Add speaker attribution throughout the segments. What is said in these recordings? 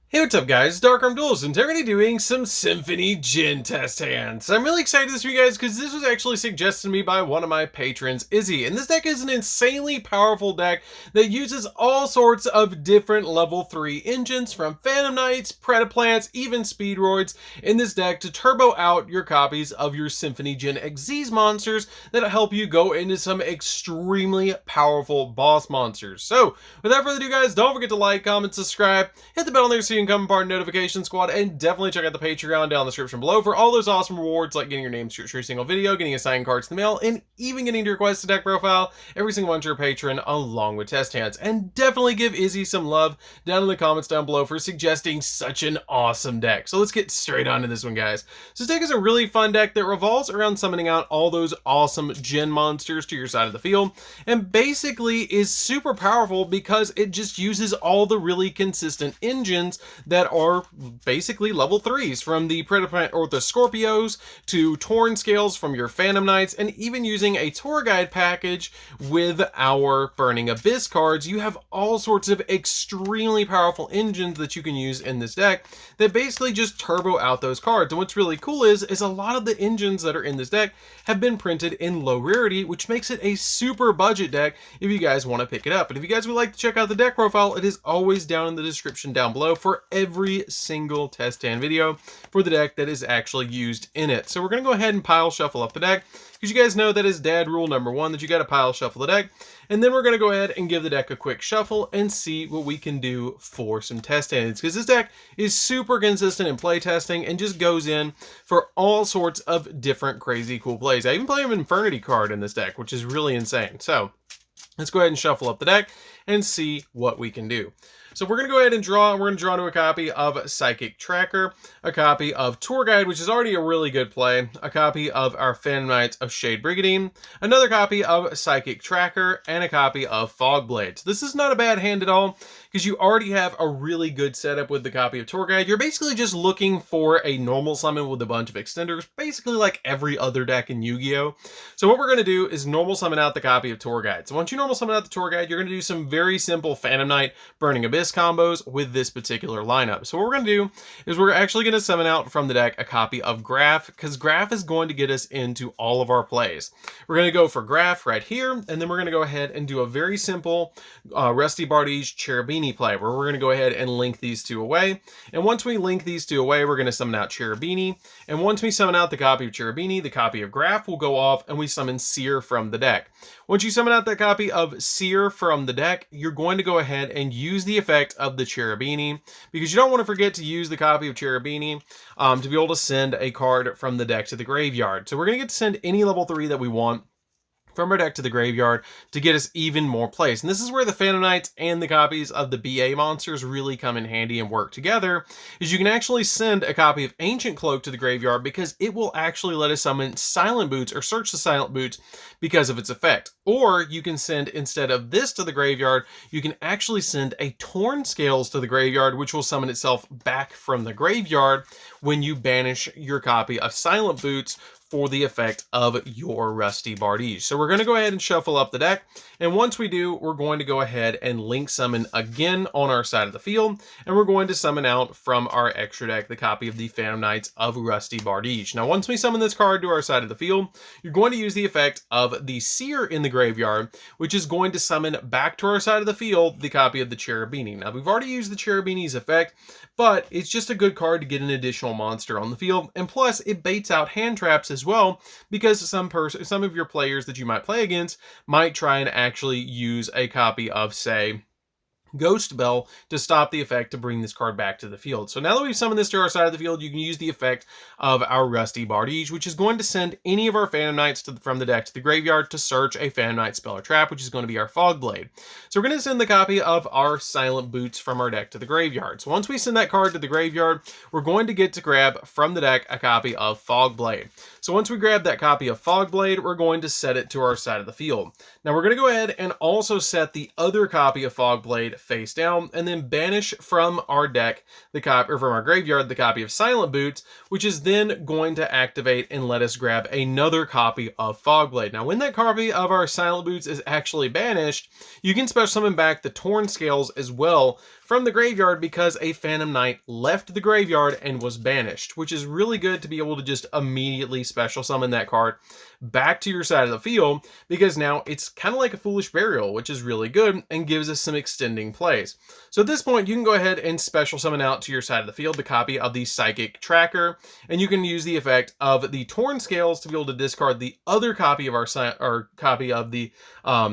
Speaker 1: Hey, what's up guys, DarkArmedDuelist, and today we're going to be doing some Symphony Djinn test hands. I'm really excited this for you guys because this was actually suggested to me by one of my patrons, Izzy, and this deck is an insanely powerful deck that uses all sorts of different level 3 engines from Phantom Knights, Predaplants, even Speedroids in this deck to turbo out your copies of your Symphony Djinn Xyz monsters that'll help you go into some extremely powerful boss monsters. So, without further ado guys, don't forget to like, comment, subscribe, hit the bell there so you can become part of Notification Squad, and definitely check out the Patreon down in the description below for all those awesome rewards like getting your name to every single video, getting assigned cards in the mail, and even getting to request a deck profile every single one to your patron along with test hands. And definitely give Izzy some love down in the comments down below for suggesting such an awesome deck. So let's get straight on to this one guys. So this deck is a really fun deck that revolves around summoning out all those awesome Djinn monsters to your side of the field, and basically is super powerful because it just uses all the really consistent engines that are basically level 3s, from the Predaplant or the Scorpios to Torn Scales from your Phantom Knights, and even using a tour guide package with our Burning Abyss cards. You have all sorts of extremely powerful engines that you can use in this deck that basically just turbo out those cards. And what's really cool is a lot of the engines that are in this deck have been printed in low rarity, which makes it a super budget deck if you guys want to pick it up. And if you guys would like to check out the deck profile, it is always down in the description down below for every single test hand video for the deck that is actually used in it. So we're going to go ahead and pile shuffle up the deck, because you guys know that is dad rule number 1, that you got to pile shuffle the deck. And then we're going to go ahead and give the deck a quick shuffle and see what we can do for some test hands, because this deck is super consistent in play testing and just goes in for all sorts of different crazy cool plays. I even play an Infernity card in this deck, which is really insane. So let's go ahead and shuffle up the deck and see what we can do. So we're going to go ahead and draw. We're going to draw to a copy of Psychic Tracker, a copy of Tour Guide, which is already a really good play, a copy of our Phantom Knights of Shade Brigandine, another copy of Psychic Tracker, and a copy of Fog Blades. This is not a bad hand at all, because you already have a really good setup with the copy of Tour Guide. You're basically just looking for a normal summon with a bunch of extenders, basically like every other deck in Yu-Gi-Oh! So what we're going to do is normal summon out the copy of Tour Guide. So once you normal summon out the Tour Guide, you're going to do some very simple Phantom Knight, Burning Abyss combos with this particular lineup. So what we're going to do is we're actually going to summon out from the deck a copy of Graph, because Graph is going to get us into all of our plays. We're going to go for Graph right here, and then we're going to go ahead and do a very simple Rusty Bardiche Cherubini play, where we're going to go ahead and link these two away. And once we link these two away, we're going to summon out Cherubini. And once we summon out the copy of Cherubini, the copy of Graph will go off, and we summon Seer from the deck. Once you summon out that copy of Seer from the deck, you're going to go ahead and use the effect of the Cherubini, because you don't want to forget to use the copy of Cherubini to be able to send a card from the deck to the graveyard. So we're going to get to send any level 3 that we want from our deck to the graveyard to get us even more plays. And this is where the Phantom Knights and the copies of the BA monsters really come in handy and work together, is you can actually send a copy of Ancient Cloak to the graveyard, because it will actually let us summon Silent Boots or search the Silent Boots because of its effect. Or you can send, instead of this to the graveyard, you can actually send a Torn Scales to the graveyard, which will summon itself back from the graveyard when you banish your copy of Silent Boots for the effect of your Rusty Bardiche. So we're going to go ahead and shuffle up the deck, and once we do, we're going to go ahead and link summon again on our side of the field, and we're going to summon out from our extra deck the copy of the Phantom Knights of Rusty Bardiche. Now once we summon this card to our side of the field, you're going to use the effect of the Seer in the graveyard, which is going to summon back to our side of the field the copy of the Cherubini. Now we've already used the Cherubini's effect, but it's just a good card to get an additional monster on the field, and plus it baits out hand traps as well, because some of your players that you might play against might try and actually use a copy of, say, Ghost Bell to stop the effect to bring this card back to the field. So now that we've summoned this to our side of the field, you can use the effect of our Rusty Bardiche, which is going to send any of our Phantom Knights from the deck to the graveyard to search a Phantom Knight spell or trap, which is going to be our Fog Blade. So we're going to send the copy of our Silent Boots from our deck to the graveyard. So once we send that card to the graveyard, we're going to get to grab from the deck a copy of Fog Blade. So once we grab that copy of Fog Blade, we're going to set it to our side of the field. Now we're going to go ahead and also set the other copy of Fog Blade face down, and then banish from our deck the copy, or from our graveyard, the copy of Silent Boots, which is then going to activate and let us grab another copy of Fog Blade. Now when that copy of our Silent Boots is actually banished, you can special summon back the Torn Scales as well from the graveyard because a Phantom Knight left the graveyard and was banished, which is really good to be able to just immediately special summon that card back to your side of the field, because now it's kind of like a Foolish Burial, which is really good and gives us some extending plays. So at this point, you can go ahead and special summon out to your side of the field the copy of the Psychic Tracker, and you can use the effect of the Torn Scales to be able to discard the other copy of our copy of the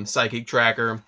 Speaker 1: Psychic Tracker,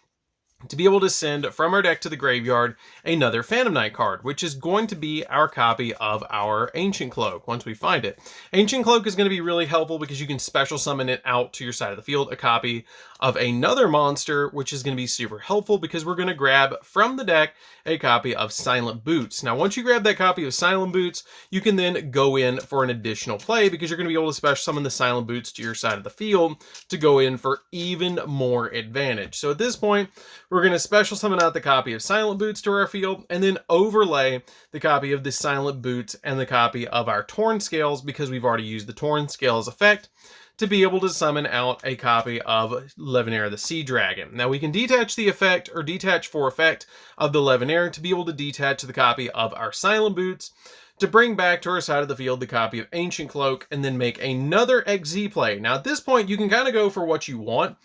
Speaker 1: to be able to send from our deck to the graveyard another Phantom Knight card, which is going to be our copy of our Ancient Cloak once we find it. Ancient Cloak is going to be really helpful because you can special summon it out to your side of the field a copy of another monster, which is going to be super helpful because we're going to grab from the deck a copy of Silent Boots. Now, once you grab that copy of Silent Boots, you can then go in for an additional play because you're going to be able to special summon the Silent Boots to your side of the field to go in for even more advantage. So at this point, we're going to special summon out the copy of Silent Boots to our field and then overlay the copy of the Silent Boots and the copy of our Torn Scales, because we've already used the Torn Scales effect, to be able to summon out a copy of Levinair the Sea Dragon. Now we can detach the effect, or detach for effect, of the Levinair to be able to detach the copy of our Silent Boots, to bring back to our side of the field the copy of Ancient Cloak, and then make another XZ play. Now at this point, you can kind of go for what you want,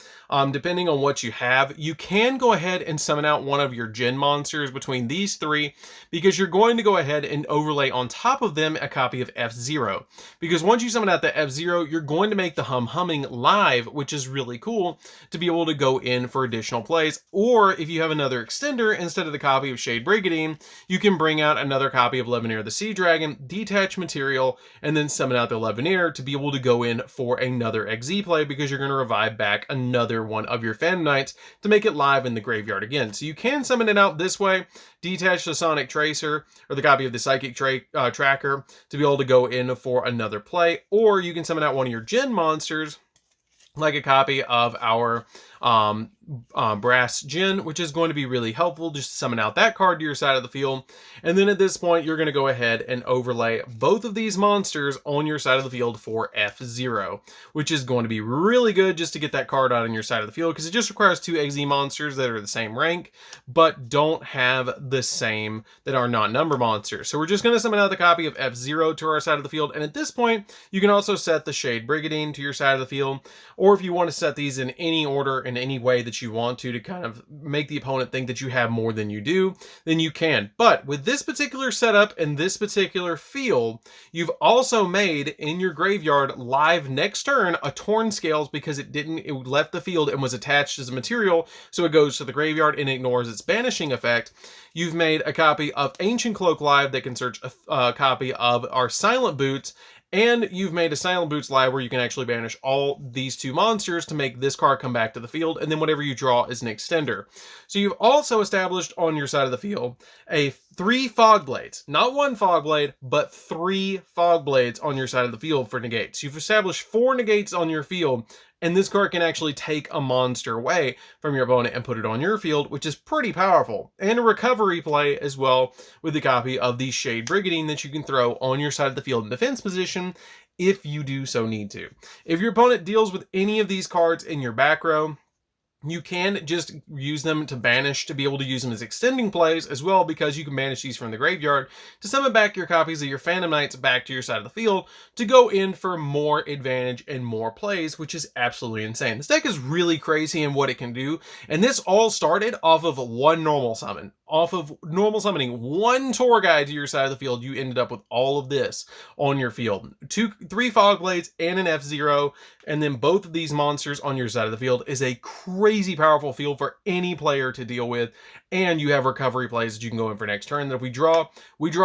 Speaker 1: depending on what you have. You can go ahead and summon out one of your Djinn monsters between these three, because you're going to go ahead and overlay on top of them a copy of F-Zero. Because once you summon out the F-Zero, you're going to make the humming live, which is really cool to be able to go in for additional plays. Or if you have another extender, instead of the copy of Shade Brigandine, you can bring out another copy of Levinair the Sea Dragon, detach material, and then summon out the Levinair to be able to go in for another XZ play, because you're going to revive back another one of your Phantom Knights to make it live in the graveyard again. So you can summon it out this way, detach the Sonic Tracer, or the copy of the Psychic Tracker, to be able to go in for another play, or you can summon out one of your Djinn monsters, like a copy of our Brass Djinn, which is going to be really helpful, just to summon out that card to your side of the field. And then at this point, you're going to go ahead and overlay both of these monsters on your side of the field for F-Zero, which is going to be really good just to get that card out on your side of the field, because it just requires two XZ monsters that are the same rank, but don't have the same, that are not number monsters. So we're just going to summon out the copy of F-Zero to our side of the field. And at this point, you can also set the Shade Brigandine to your side of the field, or if you want to set these in any order, in any way that you want to kind of make the opponent think that you have more than you do, then you can. But with this particular setup and this particular field, you've also made in your graveyard live next turn a Torn Scales, because it left the field and was attached as a material, so it goes to the graveyard and ignores its banishing effect. You've made a copy of Ancient Cloak live that can search a copy of our Silent Boots, and you've made a Silent Boots live where you can actually banish all these two monsters to make this card come back to the field, and then whatever you draw is an extender. So you've also established on your side of the field a 3 Fog Blades. Not 1 Fog Blade, but 3 Fog Blades on your side of the field for negates. You've established 4 negates on your field, and this card can actually take a monster away from your opponent and put it on your field, which is pretty powerful. And a recovery play as well, with a copy of the Shade Brigandine that you can throw on your side of the field in defense position, if you do so need to. If your opponent deals with any of these cards in your back row, you can just use them to banish, to be able to use them as extending plays as well, because you can banish these from the graveyard to summon back your copies of your Phantom Knights back to your side of the field to go in for more advantage and more plays, which is absolutely insane. This deck is really crazy in what it can do, and this all started off of one normal summon. Off of normal summoning 1 tour guide to your side of the field, you ended up with all of this on your field. 3 Fog Blades and an F-Zero, and then both of these monsters on your side of the field is a crazy powerful field for any player to deal with. And you have recovery plays that you can go in for next turn. That if we draw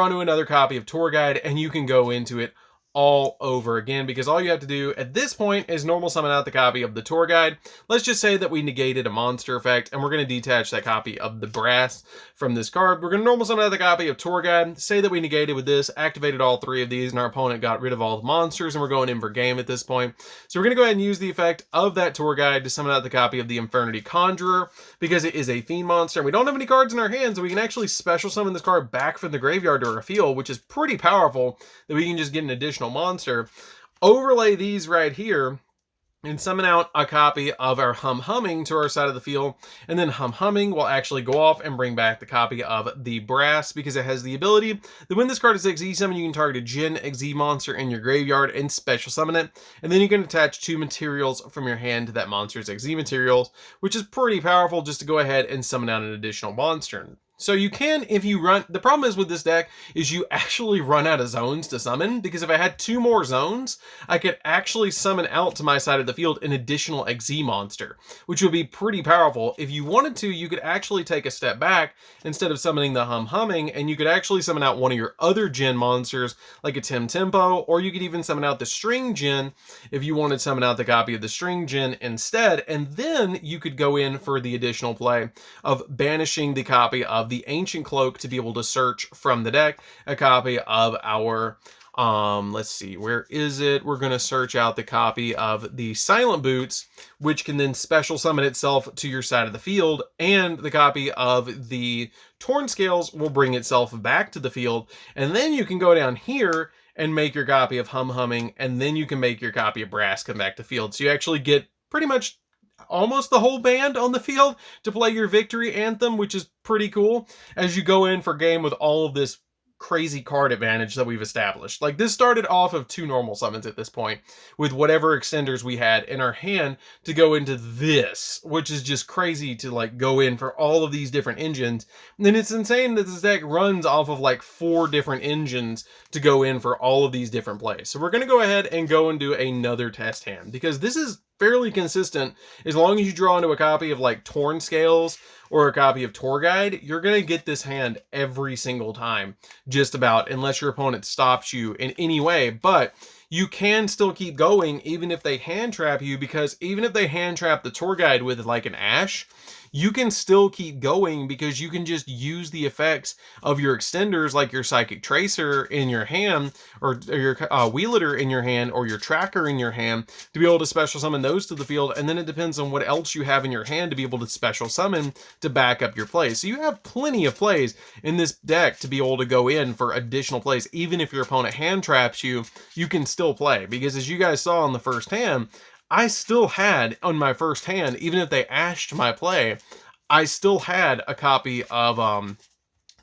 Speaker 1: into another copy of Tour Guide, and you can go into it all over again, because all you have to do at this point is normal summon out the copy of the Tour Guide. Let's just say that we negated a monster effect, and we're going to detach that copy of the Brass from this card. We're going to normal summon out the copy of Tour Guide, say that we negated with this, activated all 3 of these, and our opponent got rid of all the monsters, and we're going in for game at this point. So we're going to go ahead and use the effect of that Tour Guide to summon out the copy of the Infernity Conjurer, because it is a Fiend monster, and we don't have any cards in our hands, so we can actually special summon this card back from the graveyard to our field, which is pretty powerful, that we can just get an additional monster. Overlay these right here and summon out a copy of our Humming to our side of the field, and then Humming will actually go off and bring back the copy of the Brass, because it has the ability that when this card is XZ summon, you can target a Jin XZ monster in your graveyard and special summon it, and then you can attach 2 materials from your hand to that monster's XZ materials, which is pretty powerful just to go ahead and summon out an additional monster. So you can, if you run, the problem is with this deck is you actually run out of zones to summon, because if I had 2 more zones, I could actually summon out to my side of the field an additional XZ monster, which would be pretty powerful. If you wanted to, you could actually take a step back instead of summoning the Humming, and you could actually summon out one of your other Jin monsters, like a Tempo, or you could even summon out the String Jin if you wanted to summon out the copy of the String Jin instead, and then you could go in for the additional play of banishing the copy of the Ancient Cloak to be able to search from the deck a copy of our let's see, where is it? We're going to search out the copy of the Silent Boots, which can then special summon itself to your side of the field, and the copy of the Torn Scales will bring itself back to the field, and then you can go down here and make your copy of Humming, and then you can make your copy of Brass come back to field. So you actually get pretty much almost the whole band on the field to play your victory anthem, which is pretty cool as you go in for game with all of this crazy card advantage that we've established. Like, this started off of 2 normal summons at this point with whatever extenders we had in our hand to go into this, which is just crazy to like go in for all of these different engines. And then it's insane that this deck runs off of like 4 different engines to go in for all of these different plays. So we're going to go ahead and go and do another test hand, because this is fairly consistent. As long as you draw into a copy of like Torn Scales or a copy of Tour Guide, you're going to get this hand every single time, just about, unless your opponent stops you in any way. But you can still keep going even if they hand trap you, because even if they hand trap the Tour Guide with like an Ash, you can still keep going, because you can just use the effects of your extenders, like your Psychic Tracer in your hand, or your Wheelator in your hand, or your Tracker in your hand, to be able to special summon those to the field. And then it depends on what else you have in your hand to be able to special summon to back up your plays. So you have plenty of plays in this deck to be able to go in for additional plays. Even if your opponent hand traps you, you can still play, because as you guys saw in the first hand, I still had on my first hand, even if they ashed my play, I still had a copy of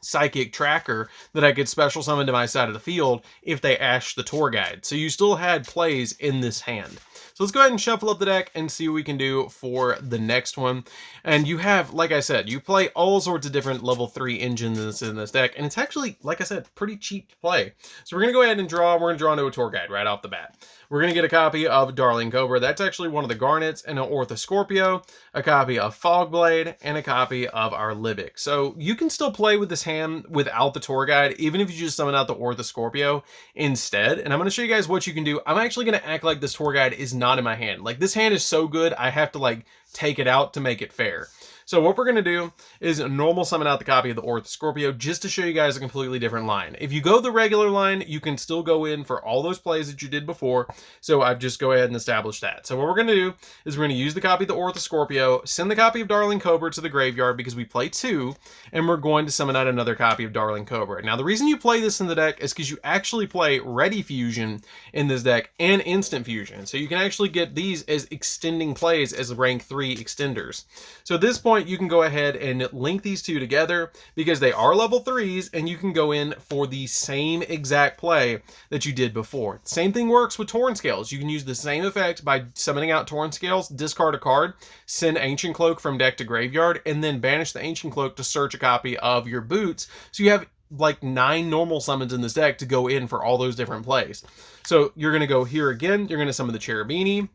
Speaker 1: Psychic Tracker that I could special summon to my side of the field if they ashed the Tour Guide. So you still had plays in this hand. So let's go ahead and shuffle up the deck and see what we can do for the next one. And you have, like I said, you play all sorts of different level 3 engines in this deck, and it's actually, like I said, pretty cheap to play. So we're going to go ahead and draw. We're going to draw into a Tour Guide right off the bat. We're going to get a copy of Darling Cobra. That's actually one of the Garnets, and an Orthoscorpio, a copy of Fogblade, and a copy of our Libic. So you can still play with this hand without the Tour Guide, even if you just summon out the Orthoscorpio instead. And I'm going to show you guys what you can do. I'm actually going to act like this Tour Guide is not in my hand. Like, this hand is so good, I have to like take it out to make it fair. So what we're going to do is normal summon out the copy of the Orthoscorpio, just to show you guys a completely different line. If you go the regular line, you can still go in for all those plays that you did before. So I've just go ahead and established that. So what we're going to do is we're going to use the copy of the Orthoscorpio, send the copy of Darling Cobra to the graveyard, because we play 2, and we're going to summon out another copy of Darling Cobra. Now, the reason you play this in the deck is because you actually play Ready Fusion in this deck and Instant Fusion. So you can actually get these as extending plays as rank 3 extenders. So at this point, you can go ahead and link these 2 together, because they are level 3s, and you can go in for the same exact play that you did before. Same thing works with Torn Scales. You can use the same effect by summoning out Torn Scales, discard a card, send Ancient Cloak from deck to graveyard, and then banish the Ancient Cloak to search a copy of your Boots. So you have like 9 normal summons in this deck to go in for all those different plays. So you're going to go here again, you're going to summon the Cherubini,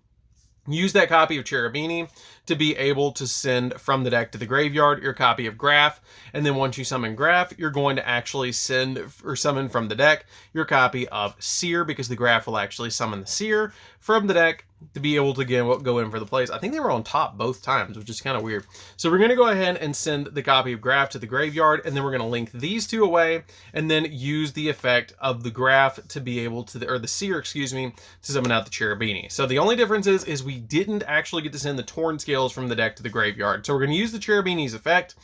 Speaker 1: use that copy of Cherubini to be able to send from the deck to the graveyard your copy of Graph, and then once you summon Graph, you're going to actually send or summon from the deck your copy of Seer, because the Graph will actually summon the Seer from the deck to be able to go in for the plays. I think they were on top both times, which is kind of weird. So we're going to go ahead and send the copy of Graph to the graveyard, and then we're going to link these 2 away, and then use the effect of the Graph to be able to, or the Seer, excuse me, to summon out the Cherubini. So the only difference is we didn't actually get to send the Torn Scales from the deck to the graveyard. So we're going to use the Cherubini's effect,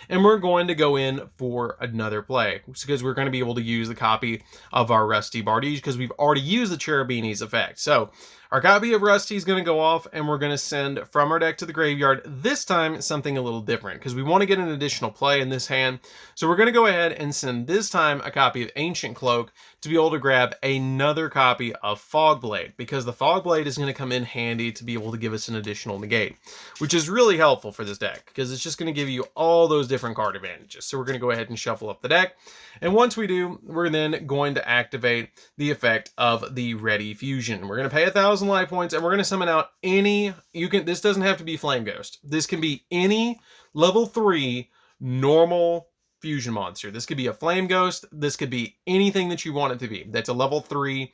Speaker 1: and we're going to go in for another play, because we're going to be able to use the copy of our Rusty Bardige, because we've already used the Cherubini's effect. So Our copy of Rusty is going to go off, and we're going to send from our deck to the graveyard. This time, something a little different, because we want to get an additional play in this hand. So we're going to go ahead and send this time a copy of Ancient Cloak to be able to grab another copy of Fogblade, because the Fogblade is going to come in handy to be able to give us an additional negate, which is really helpful for this deck, because it's just going to give you all those different card advantages. So we're going to go ahead and shuffle up the deck, and once we do, we're then going to activate the effect of the Ready Fusion. We're going to pay 1,000 life points, and we're going to summon out any, this doesn't have to be Flame Ghost. This can be any level 3 normal fusion monster. This could be a Flame Ghost. This could be anything that you want it to be. That's a level 3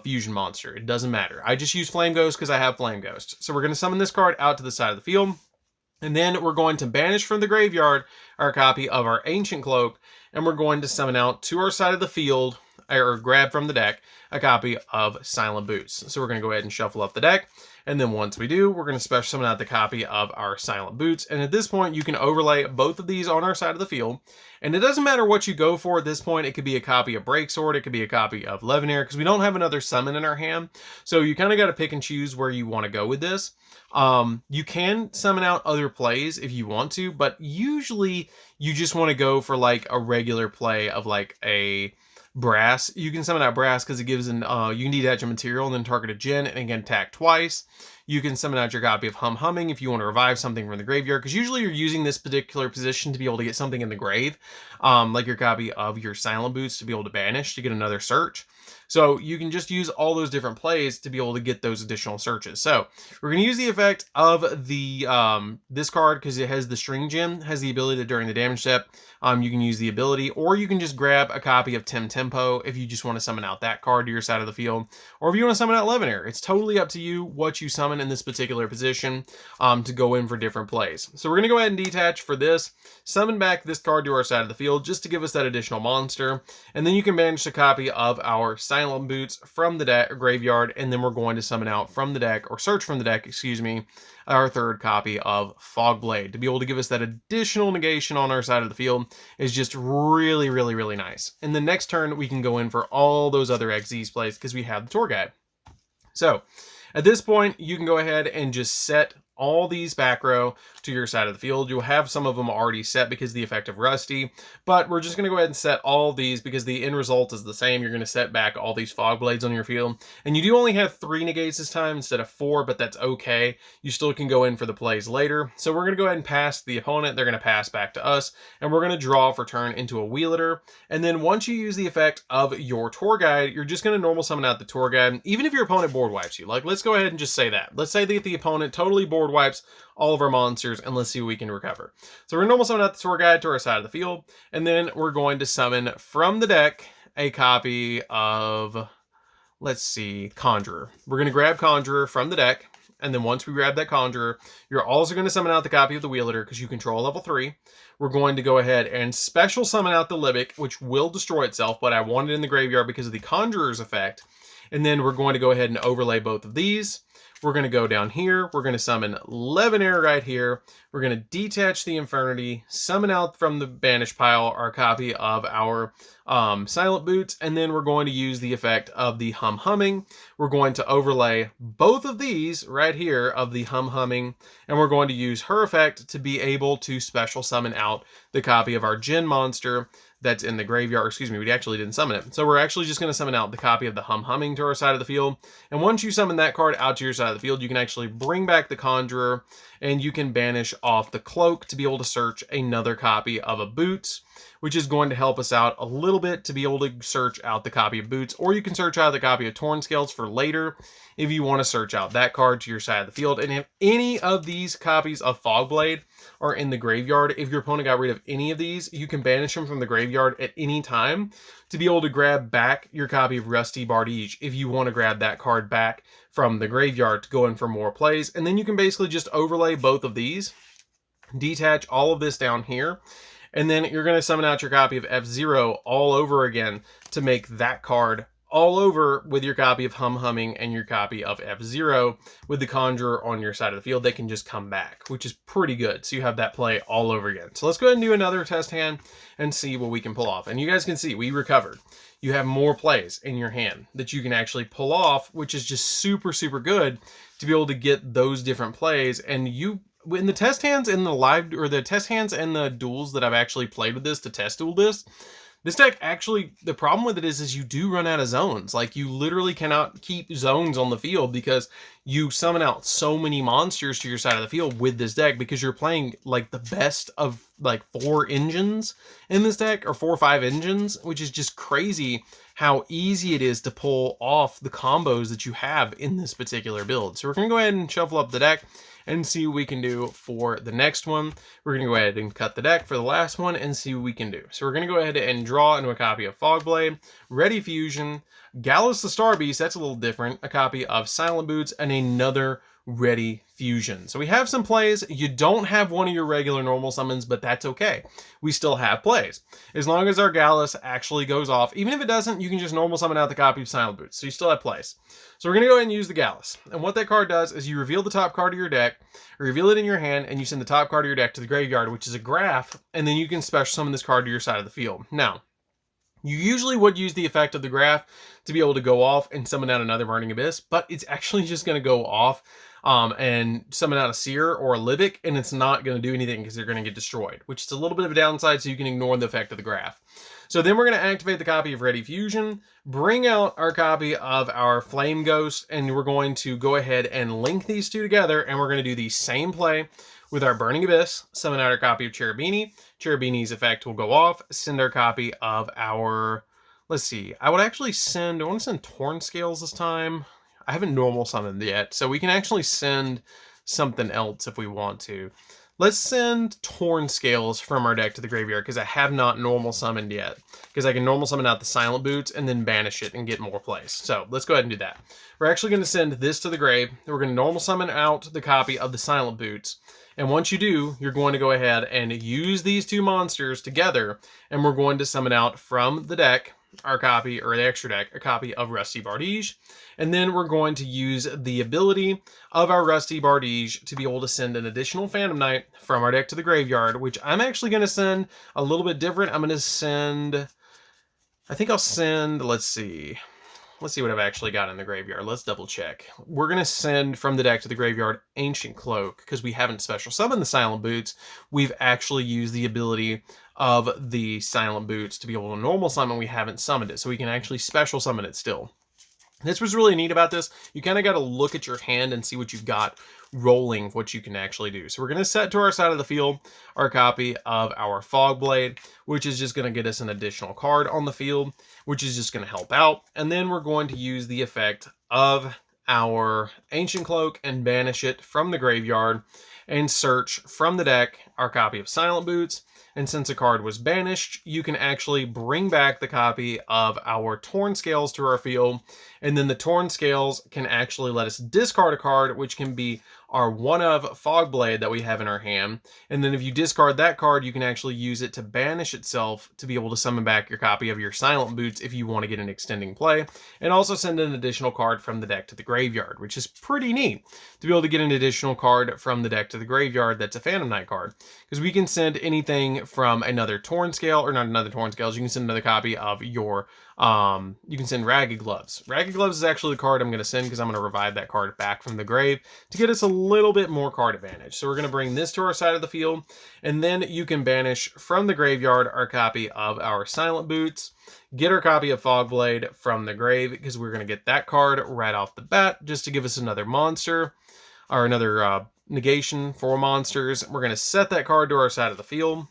Speaker 1: fusion monster. It doesn't matter. I just use Flame Ghost because I have Flame Ghost. So we're going to summon this card out to the side of the field. And then we're going to banish from the graveyard our copy of our Ancient Cloak. And we're going to summon out to our side of the field, or grab from the deck, a copy of Silent Boots. So we're going to go ahead and shuffle up the deck. And then once we do, we're going to special summon out the copy of our Silent Boots. And at this point, you can overlay both of these on our side of the field. And it doesn't matter what you go for at this point. It could be a copy of Breaksword. It could be a copy of Levenair, because we don't have another summon in our hand. So you kind of got to pick and choose where you want to go with this. You can summon out other plays if you want to, but usually you just want to go for like a regular play of like a Brass. You can summon out Brass because it gives an you can detach a material and then target a Djinn and again attack twice. You can summon out your copy of Humming if you want to revive something from the graveyard, because usually you're using this particular position to be able to get something in the grave, like your copy of your Silent Boots to be able to banish to get another search. So you can just use all those different plays to be able to get those additional searches. So we're going to use the effect of the this card because it has the String Gem, has the ability that during the damage step, you can use the ability, or you can just grab a copy of Tempo if you just want to summon out that card to your side of the field, or if you want to summon out Levenair. It's totally up to you what you summon in this particular position to go in for different plays. So we're going to go ahead and detach for this, summon back this card to our side of the field just to give us that additional monster, and then you can banish a copy of our Silent Boots from the deck or graveyard, and then we're going to summon out from the deck, or search from the deck, excuse me, our third copy of Fogblade to be able to give us that additional negation on our side of the field. Is just really, really, really nice. And the next turn we can go in for all those other XZ's plays because we have the tour guide. So at this point you can go ahead and just set all these back row to your side of the field. You'll have some of them already set because of the effect of Rusty, but we're just going to go ahead and set all these because the end result is the same. You're going to set back all these Fogblades on your field, and you do only have 3 negates this time instead of 4, but that's okay. You still can go in for the plays later. So we're going to go ahead and pass the opponent. They're going to pass back to us, and we're going to draw for turn into a Wheelator. And then once you use the effect of your tour guide, you're just going to normal summon out the tour guide, even if your opponent board wipes you. Like, let's go ahead and just say that. Let's say that the opponent totally board wipes all of our monsters, and let's see what we can recover. So we're normal summon out the tour guide to our side of the field, and then we're going to summon from the deck a copy of, let's see, Conjurer. We're going to grab Conjurer from the deck, and then once we grab that Conjurer, you're also going to summon out the copy of the Wheelator because you control level 3. We're going to go ahead and special summon out the Libic, which will destroy itself, but I want it in the graveyard because of the Conjurer's effect. And then we're going to go ahead and overlay both of these. We're going to go down here. We're going to summon Levenair right here. We're going to detach the Infernity, summon out from the banish pile our copy of our Silent Boots, and then we're going to use the effect of the Humming. We're going to overlay both of these right here of the Humming, and we're going to use her effect to be able to special summon out the copy of our Djinn monster that's in the graveyard. Excuse me, we actually didn't summon it. So we're actually just going to summon out the copy of the Humming to our side of the field. And once you summon that card out to your side of the field, you can actually bring back the Conjurer, and you can banish off the Cloak to be able to search another copy of a Boots, which is going to help us out a little bit to be able to search out the copy of Boots, or you can search out the copy of Torn Scales for later if you want to search out that card to your side of the field. And if any of these copies of Fogblade are in the graveyard, if your opponent got rid of any of these, you can banish them from the graveyard at any time to be able to grab back your copy of Rusty Bardige if you want to grab that card back from the graveyard to go in for more plays. And then you can basically just overlay both of these, detach all of this down here, and then you're going to summon out your copy of F-Zero all over again to make that card all over with your copy of Humming and your copy of F-Zero. With the Conjurer on your side of the field, they can just come back, which is pretty good. So you have that play all over again. So let's go ahead and do another test hand and see what we can pull off. And you guys can see we recovered. You have more plays in your hand that you can actually pull off, which is just super, super good to be able to get those different plays. And you, in the test hands and the live, or the test hands and the duels that I've actually played with this to test duel this deck actually, the problem with it is you do run out of zones. Like, you literally cannot keep zones on the field because you summon out so many monsters to your side of the field with this deck, because you're playing like the best of like 4 engines in this deck, or 4 or 5 engines, which is just crazy how easy it is to pull off the combos that you have in this particular build. So we're going to go ahead and shuffle up the deck and see what we can do for the next one. We're going to go ahead and cut the deck for the last one and see what we can do. So we're going to go ahead and draw into a copy of Fogblade, Ready Fusion, Gallus the Star Beast, that's a little different, a copy of Silent Boots, and another Ready Fusion. So we have some plays. You don't have one of your regular normal summons, but that's okay. We still have plays. As long as our Gallus actually goes off, even if it doesn't, you can just normal summon out the copy of Silent Boots. So you still have plays. So we're going to go ahead and use the Gallus. And what that card does is you reveal the top card of your deck, or reveal it in your hand, and you send the top card of your deck to the graveyard, which is a graph, and then you can special summon this card to your side of the field. Now, you usually would use the effect of the graph to be able to go off and summon out another Burning Abyss, but it's actually just going to go off and summon out a Seer or a Libic, and it's not going to do anything because they're going to get destroyed, which is a little bit of a downside, so you can ignore the effect of the graph. So then we're going to activate the copy of Ready Fusion, bring out our copy of our Flame Ghost, and we're going to go ahead and link these two together, and we're going to do the same play with our Burning Abyss, summon out our copy of Cherubini. Cherubini's effect will go off, send our copy of our, let's see, I want to send Torn Scales this time. I haven't normal summoned yet, so we can actually send something else if we want to. Let's send Torn Scales from our deck to the graveyard, because I have not normal summoned yet. Because I can normal summon out the Silent Boots and then banish it and get more plays. So let's go ahead and do that. We're actually going to send this to the grave. We're going to normal summon out the copy of the Silent Boots. And once you do, you're going to go ahead and use these two monsters together, and we're going to summon out from the deck our copy, or the extra deck, a copy of Rusty Bardige. And then we're going to use the ability of our Rusty Bardige to be able to send an additional Phantom Knight from our deck to the graveyard, which I'm actually going to send a little bit different. I'm going to send, I think I'll send, let's see what I've actually got in the graveyard. Let's double check. We're going to send from the deck to the graveyard Ancient Cloak, because we haven't special summoned the Silent Boots. We've actually used the ability of the Silent Boots to be able to normal summon. We haven't summoned it, so we can actually special summon it still. This was really neat about this. You kind of got to look at your hand and see what you've got rolling, what you can actually do. So we're going to set to our side of the field our copy of our Fogblade, which is just going to get us an additional card on the field, which is just going to help out. And then we're going to use the effect of our Ancient Cloak and banish it from the graveyard and search from the deck our copy of Silent Boots. And since a card was banished, you can actually bring back the copy of our Torn Scales to our field. And then the Torn Scales can actually let us discard a card, which can be our one of Fogblade that we have in our hand. And then if you discard that card, you can actually use it to banish itself to be able to summon back your copy of your Silent Boots if you want to get an extending play. And also send an additional card from the deck to the graveyard, which is pretty neat to be able to get an additional card from the deck to the graveyard that's a Phantom Knight card. Because we can send anything from another Torn Scale, or not another Torn Scales, you can send another copy of your, you can send Ragged Gloves. Ragged Gloves is actually the card I'm going to send, because I'm going to revive that card back from the grave to get us a little bit more card advantage. So we're going to bring this to our side of the field, and then you can banish from the graveyard our copy of our Silent Boots, get our copy of Fogblade from the grave, because we're going to get that card right off the bat, just to give us another monster, or another negation for monsters. We're going to set that card to our side of the field,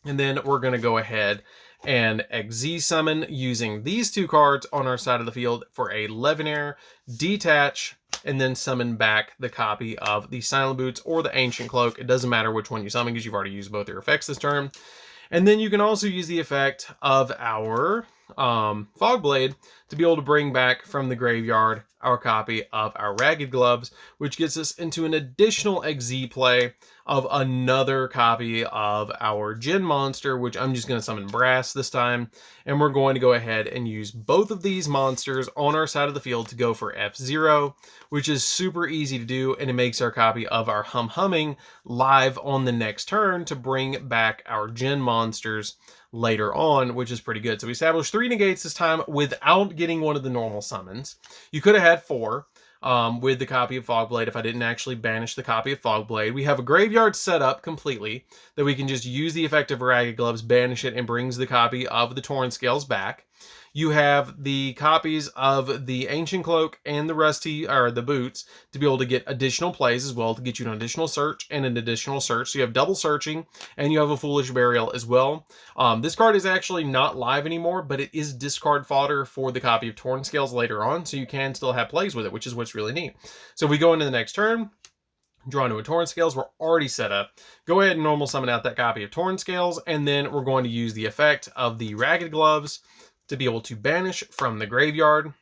Speaker 1: and then we're going to go ahead and XZ summon using these two cards on our side of the field for a Levenair, detach, and then summon back the copy of the Silent Boots or the Ancient Cloak. It doesn't matter which one you summon, because you've already used both your effects this turn. And then you can also use the effect of our Fogblade to be able to bring back from the graveyard our copy of our Ragged Gloves, which gets us into an additional XZ play of another copy of our Djinn monster, which I'm just going to summon Brass this time. And we're going to go ahead and use both of these monsters on our side of the field to go for F0, which is super easy to do, and it makes our copy of our Humming live on the next turn to bring back our Djinn monsters later on, which is pretty good. So we established 3 negates this time without getting one of the normal summons. You could have had 4 with the copy of Fogblade if I didn't actually banish the copy of Fogblade. We have a graveyard set up completely that we can just use the effect of Ragged Gloves, banish it, and brings the copy of the Torn Scales back. You have the copies of the Ancient Cloak and the Rusty, or the Boots, to be able to get additional plays as well, to get you an additional search and an additional search. So you have double searching, and you have a Foolish Burial as well. This card is actually not live anymore, but it is discard fodder for the copy of Torn Scales later on, so you can still have plays with it, which is what's really neat. So we go into the next turn, draw into a Torn Scales, we're already set up. Go ahead and normal summon out that copy of Torn Scales, and then we're going to use the effect of the Ragged Gloves to be able to banish from the graveyard,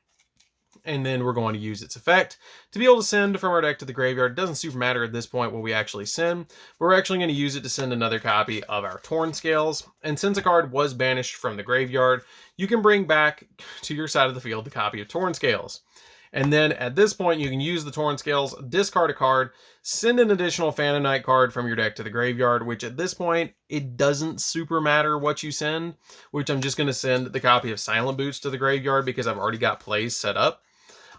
Speaker 1: and then we're going to use its effect to be able to send from our deck to the graveyard. It doesn't super matter at this point what we actually send, but we're actually going to use it to send another copy of our Torn Scales. And since a card was banished from the graveyard, you can bring back to your side of the field the copy of Torn Scales. And then at this point, you can use the Torn Scales, discard a card, send an additional Phantom Knight card from your deck to the graveyard, which at this point, it doesn't super matter what you send, which I'm just going to send the copy of Silent Boots to the graveyard because I've already got plays set up.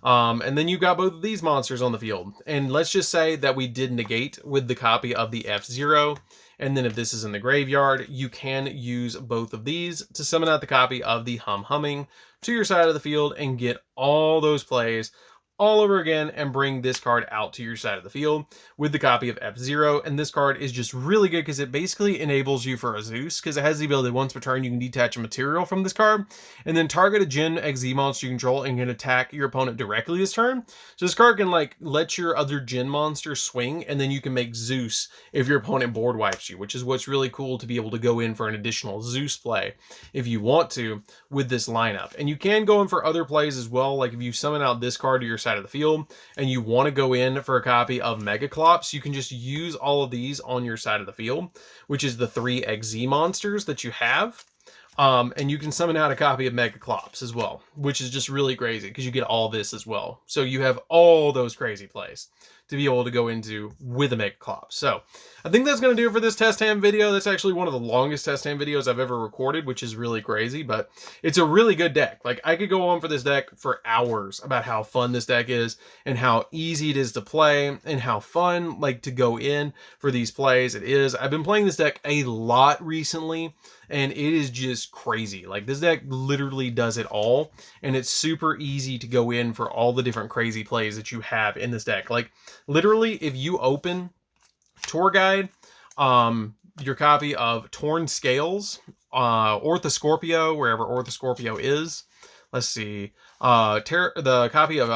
Speaker 1: And then you've got both of these monsters on the field. And let's just say that we did negate with the copy of the F0. And then if this is in the graveyard, you can use both of these to summon out the copy of the Humming to your side of the field and get all those plays all over again and bring this card out to your side of the field with the copy of F0. And this card is just really good because it basically enables you for a Zeus, because it has the ability once per turn you can detach a material from this card and then target a Djinn XZ monster you control and can attack your opponent directly this turn. So this card can like let your other Djinn monster swing, and then you can make Zeus if your opponent board wipes you, which is what's really cool to be able to go in for an additional Zeus play if you want to with this lineup. And you can go in for other plays as well, like if you summon out this card to your side of the field and you want to go in for a copy of Megaclops, you can just use all of these on your side of the field, which is the 3 XZ monsters that you have. And you can summon out a copy of Megaclops as well, which is just really crazy because you get all this as well. So you have all those crazy plays to be able to go into with a Megaclops. So I think that's going to do it for this test hand video. That's actually one of the longest test hand videos I've ever recorded, which is really crazy, but it's a really good deck. Like, I could go on for this deck for hours about how fun this deck is and how easy it is to play and how fun, like, to go in for these plays it is. I've been playing this deck a lot recently, and it is just crazy. Like, this deck literally does it all, and it's super easy to go in for all the different crazy plays that you have in this deck. Like, literally, if you open Tour Guide, your copy of Torn Scales, Orthoscorpio, wherever Orthoscorpio is, let's see, the copy of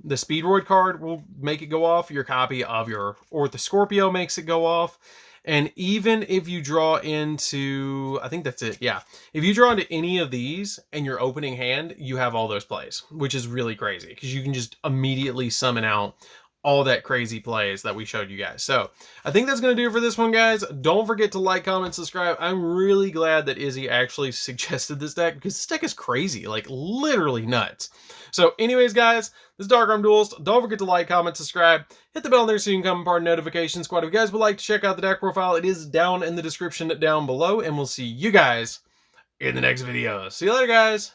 Speaker 1: the Speedroid card will make it go off. Your copy of your Orthoscorpio makes it go off. And even if you draw into, I think that's it, yeah. If you draw into any of these and your opening hand, you have all those plays, which is really crazy because you can just immediately summon out all that crazy plays that we showed you guys. So I think that's going to do it for this one, guys. Don't forget to like, comment, subscribe. I'm really glad that Izzy actually suggested this deck because this deck is crazy, like literally nuts. So anyways, guys, this is DarkArmedDuelist. Don't forget to like, comment, subscribe. Hit the bell there so you can come part of notification squad. If you guys would like to check out the deck profile, it is down in the description down below, and we'll see you guys in the next video. See you later, guys.